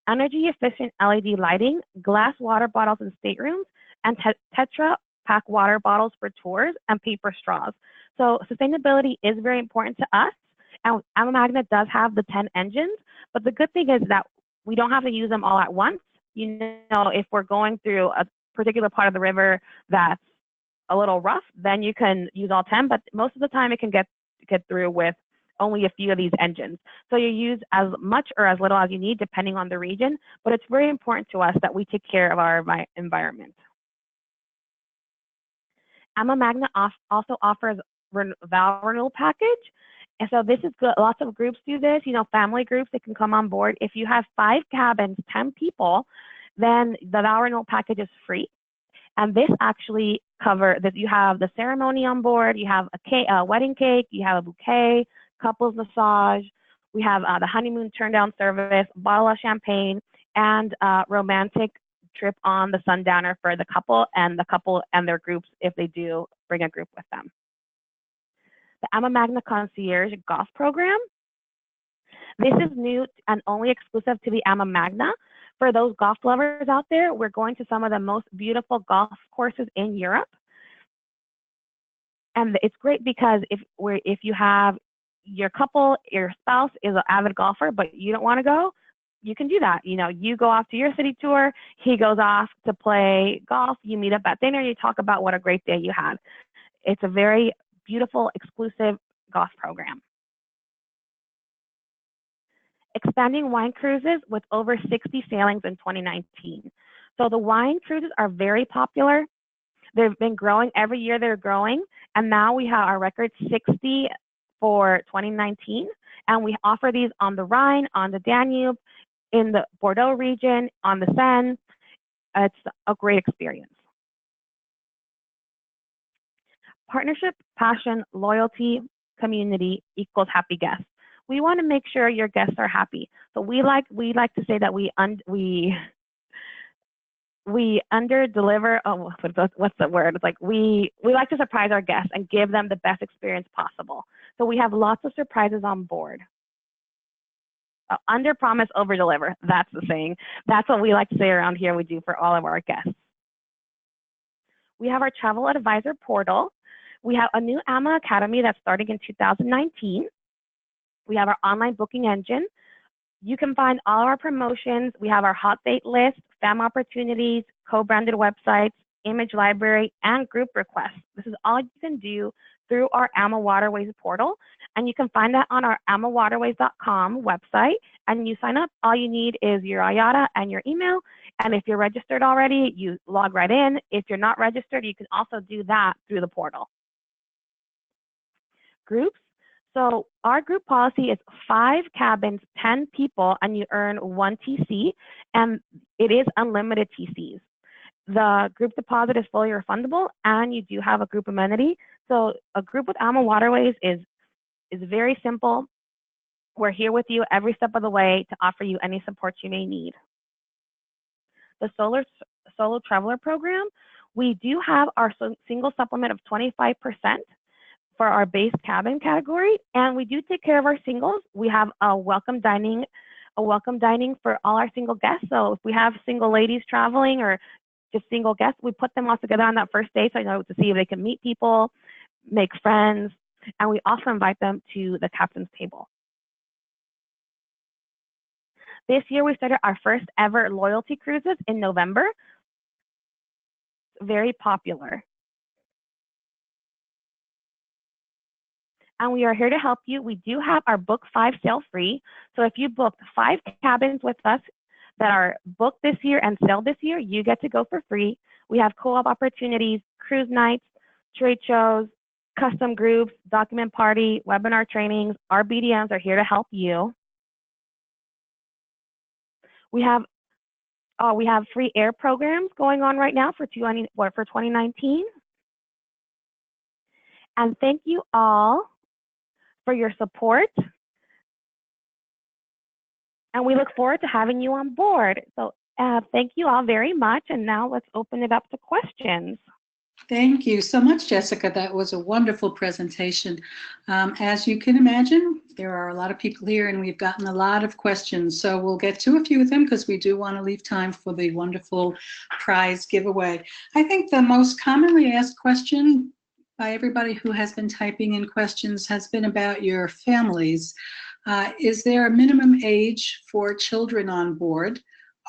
Speaker 2: energy efficient LED lighting, glass water bottles in staterooms, and Tetra Pak water bottles for tours, and paper straws. So sustainability is very important to us. And AmaMagna does have the 10 engines, but the good thing is that we don't have to use them all at once. If we're going through a particular part of the river that's a little rough, then you can use all 10, but most of the time it can get through with only a few of these engines. So you use as much or as little as you need depending on the region, but it's very important to us that we take care of our environment. AmaMagna also offers vow renewal package. And so this is good. Lots of groups do this, family groups that can come on board. If you have 5 cabins, 10 people, then the vow renewal package is free. And this actually covers that you have the ceremony on board, you have a wedding cake, you have a bouquet, couples massage, we have the honeymoon turn down service, bottle of champagne, and romantic trip on the Sundowner for the couple and their groups if they do bring a group with them. The AmaMagna Concierge Golf Program. This is new and only exclusive to the AmaMagna. For those golf lovers out there, we're going to some of the most beautiful golf courses in Europe. And it's great because if you have your couple, your spouse is an avid golfer, but you don't want to go, you can do that. You go off to your city tour, he goes off to play golf, you meet up at dinner, you talk about what a great day you had. It's a very beautiful, exclusive golf program. Expanding wine cruises with over 60 sailings in 2019. So the wine cruises are very popular. They've been growing. Every year they're growing. And now we have our record 60 for 2019. And we offer these on the Rhine, on the Danube, in the Bordeaux region, on the Seine. It's a great experience. Partnership, passion, loyalty, community equals happy guests. We want to make sure your guests are happy. So we like to say that we under deliver. Oh, what's the word? It's like we like to surprise our guests and give them the best experience possible. So we have lots of surprises on board. Under promise, over deliver. That's the saying. That's what we like to say around here. We do for all of our guests. We have our travel advisor portal. We have a new AMA Academy that's starting in 2019. We have our online booking engine. You can find all our promotions. We have our hot date list, fam opportunities, co-branded websites, image library, and group requests. This is all you can do through our AmaWaterways portal. And you can find that on our AmaWaterways.com website. And you sign up. All you need is your IATA and your email. And if you're registered already, you log right in. If you're not registered, you can also do that through the portal. Groups. So our group policy is 5 cabins, 10 people, and you earn 1 TC, and it is unlimited TCs. The group deposit is fully refundable, and you do have a group amenity. So a group with AmaWaterways is very simple. We're here with you every step of the way to offer you any support you may need. The Solo Traveler Program, we do have our single supplement of 25% for our base cabin category, and we do take care of our singles. We have a welcome dining for all our single guests. So if we have single ladies traveling or just single guests, we put them all together on that first day, so I know to see if they can meet people, make friends, and we also invite them to the captain's table. This year we started our first ever loyalty cruises in November. Very popular. And we are here to help you. We do have our Book 5 sale free. So if you book 5 cabins with us that are booked this year and sell this year, you get to go for free. We have co-op opportunities, cruise nights, trade shows, custom groups, document party, webinar trainings. Our BDMs are here to help you. We have free air programs going on right now for 2019. And thank you all for your support. And we look forward to having you on board. So thank you all very much. And now let's open it up to questions.
Speaker 1: Thank you so much, Jessica. That was a wonderful presentation. As you can imagine, there are a lot of people here and we've gotten a lot of questions. So we'll get to a few of them because we do want to leave time for the wonderful prize giveaway. I think the most commonly asked question by everybody who has been typing in questions has been about your families. Is there a minimum age for children on board?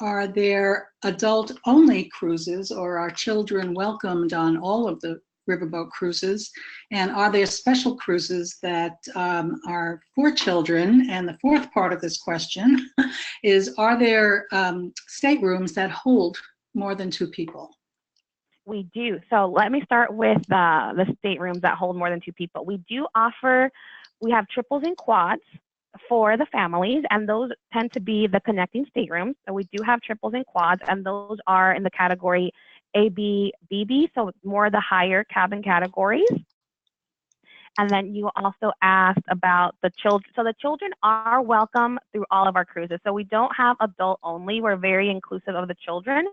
Speaker 1: Are there adult-only cruises, or are children welcomed on all of the riverboat cruises? And are there special cruises that are for children? And the fourth part of this question is, are there staterooms that hold more than 2 people?
Speaker 2: We do. So let me start with the staterooms that hold more than 2 people. We have triples and quads for the families, and those tend to be the connecting staterooms. So we do have triples and quads, and those are in the category A, B, BB, so more the higher cabin categories. And then you also asked about the children. So the children are welcome through all of our cruises. So we don't have adult only. We're very inclusive of the children.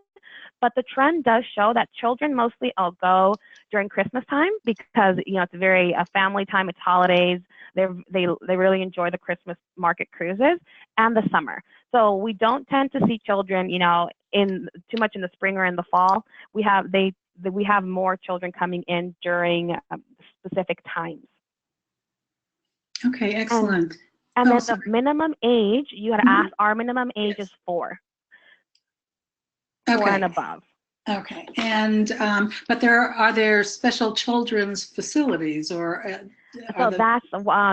Speaker 2: But the trend does show that children mostly go during Christmas time because, it's a family time. It's holidays. They really enjoy the Christmas market cruises and the summer. So we don't tend to see children, in too much in the spring or in the fall. We have more children coming in during specific times.
Speaker 1: Okay, excellent.
Speaker 2: And then the minimum age, you had asked, our minimum age is 4. 4 and above.
Speaker 1: Okay, and but are there special children's facilities, or
Speaker 2: so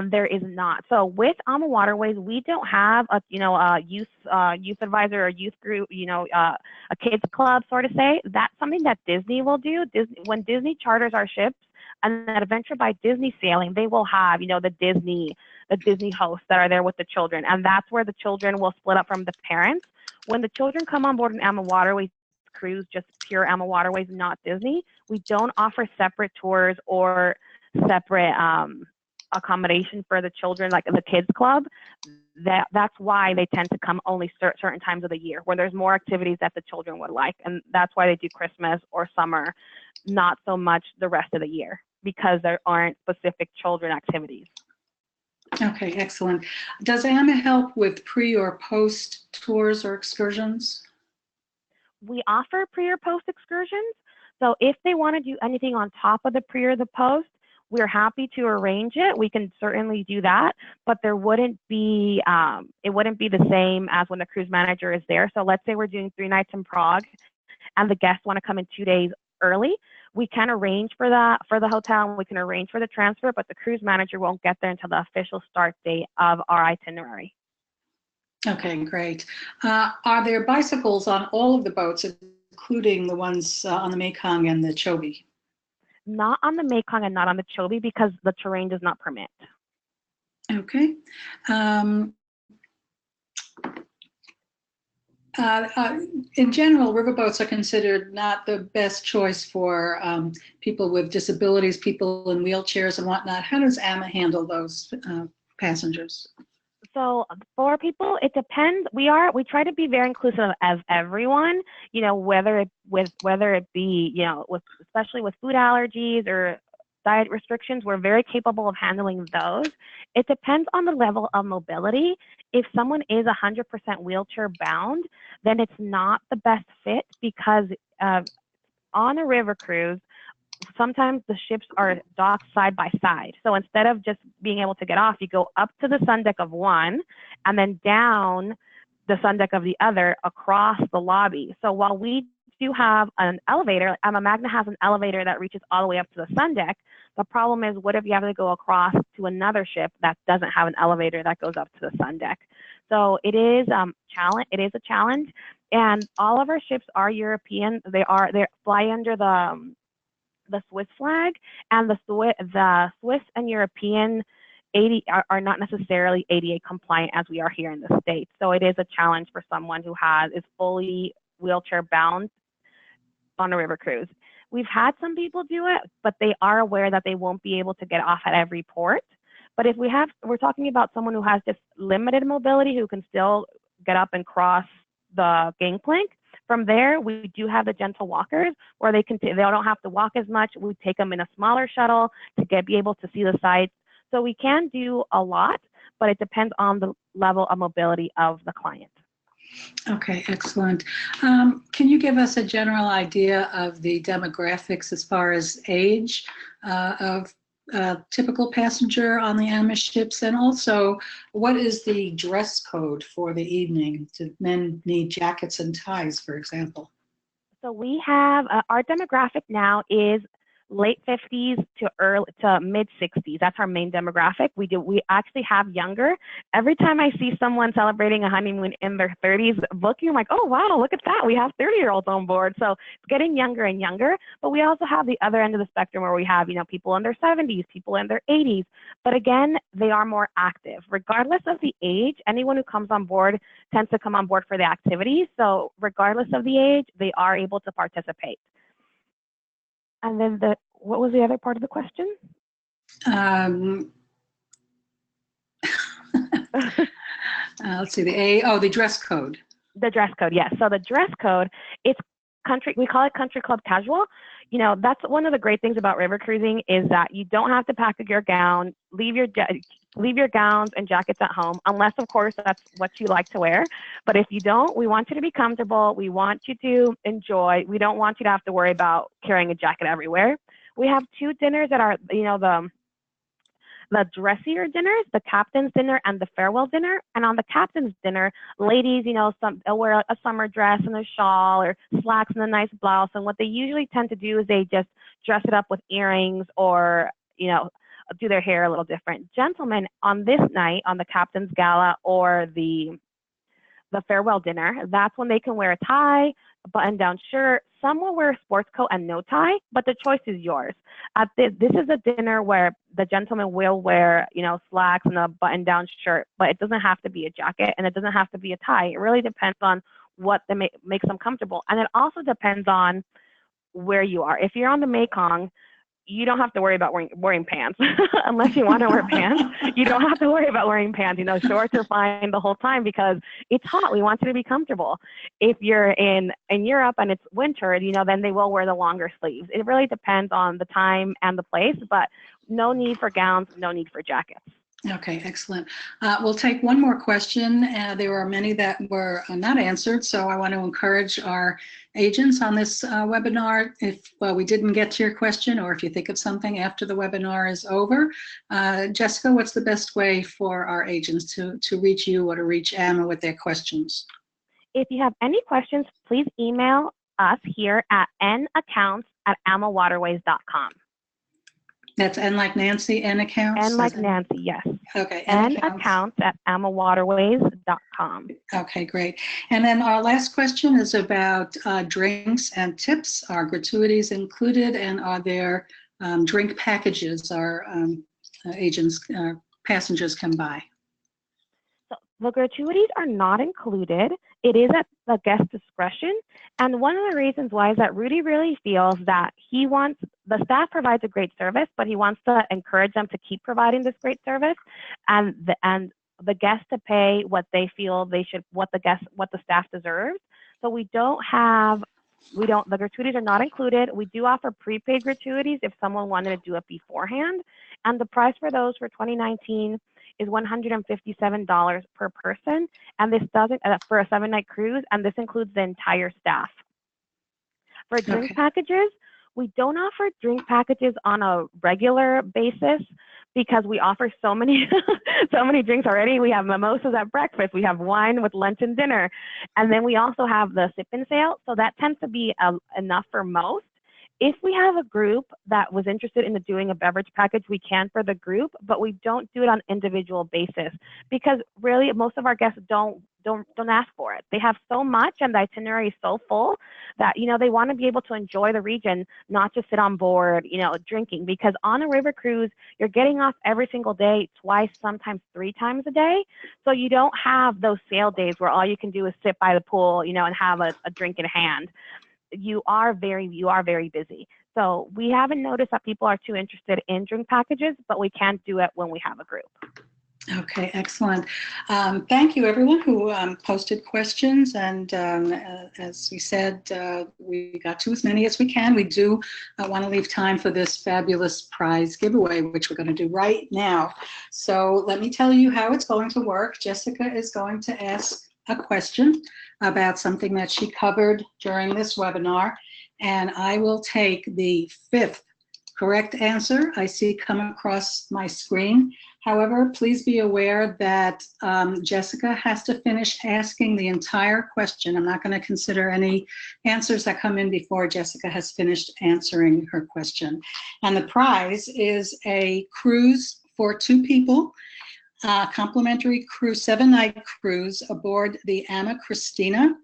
Speaker 2: there is not. So with AmaWaterways, we don't have a youth advisor or youth group, a kids club, sort of say. That's something that Disney will do. When Disney charters our ships and that Adventure by Disney sailing, they will have the Disney hosts that are there with the children, and that's where the children will split up from the parents. When the children come on board in AmaWaterways cruise, just pure AmaWaterways, not Disney. We don't offer separate tours or separate accommodation for the children, like the kids club. That's why they tend to come only certain times of the year where there's more activities that the children would like, and that's why they do Christmas or summer, not so much the rest of the year, because there aren't specific children activities.
Speaker 1: Okay, excellent. Does AMA help with pre or post tours or excursions?
Speaker 2: We offer pre or post excursions. So if they want to do anything on top of the pre or the post, we're happy to arrange it. We can certainly do that, but there wouldn't be, it wouldn't be the same as when the cruise manager is there. So let's say we're doing 3 nights in Prague and the guests want to come in 2 days early. We can arrange for that for the hotel, and we can arrange for the transfer, but the cruise manager won't get there until the official start date of our itinerary.
Speaker 1: Okay, great. Are there bicycles on all of the boats, including the ones on the Mekong and the Chobe?
Speaker 2: Not on the Mekong and not on the Chobe, because the terrain does not permit.
Speaker 1: Okay. In general, riverboats are considered not the best choice for people with disabilities, people in wheelchairs and whatnot. How does AMA handle those passengers?
Speaker 2: So for people, it depends. We try to be very inclusive of everyone, you know, whether it be, you know, especially with food allergies or diet restrictions, we're very capable of handling those. It depends on the level of mobility. If someone is 100% wheelchair bound, then it's not the best fit, because on a river cruise, sometimes the ships are docked side by side. So instead of just being able to get off, you go up to the sun deck of one and then down the sun deck of the other across the lobby. So while we do have an elevator, AmaMagna has an elevator that reaches all the way up to the sun deck. The problem is, what if you have to go across to another ship that doesn't have an elevator that goes up to the sun deck? So it is a challenge, and all of our ships are European. They fly under the Swiss flag, and the Swiss and European are not necessarily ADA compliant as we are here in the States. So it is a challenge for someone who is fully wheelchair bound on a river cruise. We've had some people do it, but they are aware that they won't be able to get off at every port. But if we're talking about someone who has just limited mobility, who can still get up and cross the gangplank. From there, we do have the gentle walkers where they don't have to walk as much. We take them in a smaller shuttle to be able to see the sights. So we can do a lot, but it depends on the level of mobility of the client.
Speaker 1: Okay, excellent. Can you give us a general idea of the demographics as far as age of typical passenger on the AMA ships, and also what is the dress code for the evening? Do men need jackets and ties, for example?
Speaker 2: So we have our demographic now is late 50s to mid 60s. That's our main demographic. We actually have younger. Every time I see someone celebrating a honeymoon in their 30s booking, I'm like, oh wow, look at that. We have 30-year-olds on board. So it's getting younger and younger. But we also have the other end of the spectrum where we have, you know, people in their 70s, people in their 80s. But again, they are more active. Regardless of the age, anyone who comes on board tends to come on board for the activities. So regardless of the age, they are able to participate. And then what was the other part of the question?
Speaker 1: Let's see, the dress code.
Speaker 2: The dress code, yes. So the dress code, we call it country club casual. You know, that's one of the great things about river cruising is that you don't have to pack your gown, leave your gowns and jackets at home, unless of course that's what you like to wear. But if you don't, we want you to be comfortable. We want you to enjoy. We don't want you to have to worry about carrying a jacket everywhere. We have 2 dinners that are, you know, the dressier dinners, the captain's dinner and the farewell dinner. And on the captain's dinner, ladies, you know, they'll wear a summer dress and a shawl or slacks and a nice blouse. And what they usually tend to do is they just dress it up with earrings or, you know, do their hair a little different. Gentlemen, on this night, on the captain's gala or the farewell dinner, that's when they can wear a tie, a button-down shirt. Some will wear a sports coat and no tie, but the choice is yours. This is a dinner where the gentleman will wear, you know, slacks and a button-down shirt, but it doesn't have to be a jacket and it doesn't have to be a tie. It really depends on what makes them comfortable. And it also depends on where you are. If you're on the Mekong, you don't have to worry about wearing pants unless you want to wear pants. You don't have to worry about wearing pants. Shorts are fine the whole time because it's hot. We want you to be comfortable. If you're in Europe and it's winter, then they will wear the longer sleeves. It really depends on the time and the place, but no need for gowns, no need for jackets.
Speaker 1: Okay, excellent. We'll take one more question. There were many that were not answered, so I want to encourage our agents on this webinar. If we didn't get to your question, or if you think of something after the webinar is over, Jessica, what's the best way for our agents to reach you or to reach Ama with their questions?
Speaker 2: If you have any questions, please email us here at naccounts@amawaterways.com.
Speaker 1: That's N like Nancy, N accounts?
Speaker 2: N like Nancy, yes.
Speaker 1: Okay.
Speaker 2: N accounts at AmaWaterways.com.
Speaker 1: Okay, great. And then our last question is about drinks and tips. Are gratuities included, and are there drink packages our passengers can buy?
Speaker 2: So the gratuities are not included. It is at the guest discretion. And one of the reasons why is that Rudy really feels that the staff provides a great service, but he wants to encourage them to keep providing this great service, and the guests to pay what they feel they should, what the staff deserves. So the gratuities are not included. We do offer prepaid gratuities if someone wanted to do it beforehand. And the price for those for 2019 is $157 per person, and this doesn't for a 7-night cruise, and this includes the entire staff. For drink packages, we don't offer drink packages on a regular basis because we offer so many so many drinks already. We have mimosas at breakfast, we have wine with lunch and dinner, and then we also have the sip-in sale, so that tends to be enough for most. If we have a group that was interested in doing a beverage package, we can for the group, but we don't do it on individual basis because really most of our guests don't ask for it. They have so much and the itinerary is so full that, they want to be able to enjoy the region, not just sit on board, drinking, because on a river cruise, you're getting off every single day, twice, sometimes 3 times a day. So you don't have those sail days where all you can do is sit by the pool, and have a drink in hand. You are very busy. So we haven't noticed that people are too interested in drink packages, but we can do it when we have a group.
Speaker 1: Okay, excellent. Thank you, everyone who posted questions. And as we said, we got to as many as we can. We do want to leave time for this fabulous prize giveaway, which we're going to do right now. So let me tell you how it's going to work. Jessica is going to ask a question about something that she covered during this webinar, and I will take the 5th correct answer I see come across my screen. However, please be aware that Jessica has to finish asking the entire question. I'm not going to consider any answers that come in before Jessica has finished answering her question. And the prize is a cruise for 2 people, complimentary cruise, 7-night cruise aboard the Ama Christina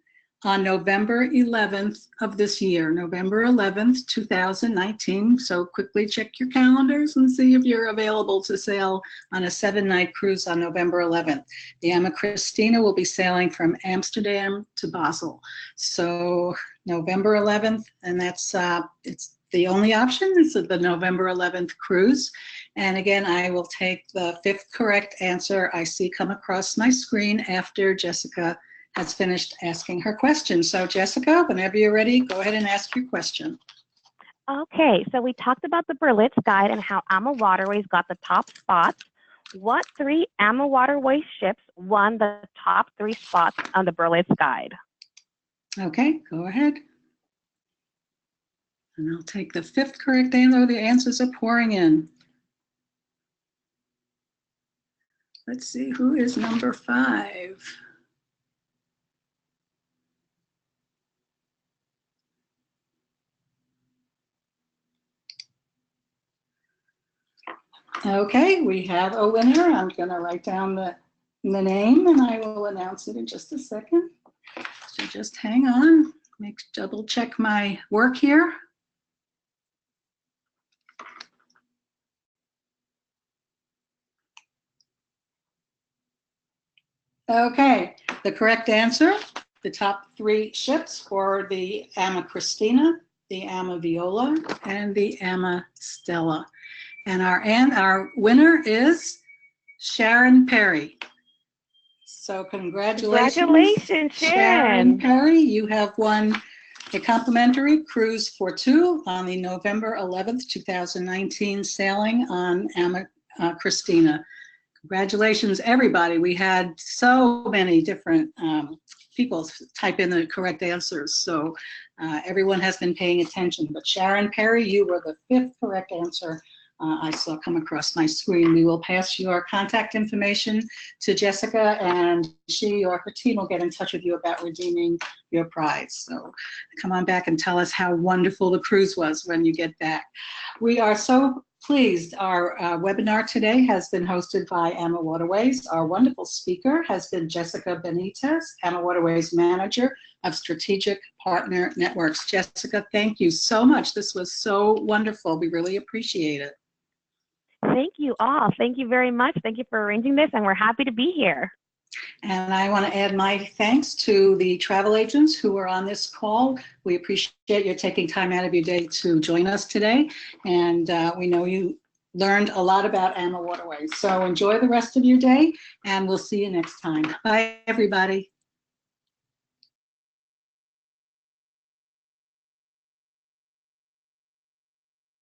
Speaker 1: on November 11th of this year, November 11th, 2019. So quickly check your calendars and see if you're available to sail on a 7-night cruise on November 11th. The Ama Christina will be sailing from Amsterdam to Basel. So November 11th, and that's it's the only option is the November 11th cruise. And again, I will take the 5th correct answer I see come across my screen after Jessica has finished asking her question. So Jessica, whenever you're ready, go ahead and ask your question.
Speaker 2: Okay, so we talked about the Berlitz Guide and how AmaWaterways got the top spots. What 3 AmaWaterways ships won the top 3 spots on the Berlitz Guide?
Speaker 1: Okay, go ahead. And I'll take the 5th correct answer. The answers are pouring in. Let's see, who is number 5? Okay, we have a winner. I'm going to write down the name and I will announce it in just a second. So just hang on, double check my work here. Okay, the correct answer the top 3 ships for the Ama Christina, the Ama Viola, and the Ama Stella. And our winner is Sharon Perry. So congratulations, Sharon Perry. You have won a complimentary cruise for 2 on the November 11th, 2019 sailing on Ama Christina. Congratulations, everybody. We had so many different people type in the correct answers, so everyone has been paying attention. But Sharon Perry, you were the 5th correct answer I saw come across my screen. We will pass your contact information to Jessica, and she or her team will get in touch with you about redeeming your prize. So come on back and tell us how wonderful the cruise was when you get back. We are so pleased. Our webinar today has been hosted by AmaWaterways. Our wonderful speaker has been Jesica Benitez, AmaWaterways Manager of Strategic Partner Networks. Jessica, thank you so much. This was so wonderful. We really appreciate it.
Speaker 2: Thank you all. Thank you very much. Thank you for arranging this, and we're happy to be here.
Speaker 1: And I want to add my thanks to the travel agents who are on this call. We appreciate you taking time out of your day to join us today. And we know you learned a lot about AmaWaterways. So enjoy the rest of your day, and we'll see you next time. Bye, everybody.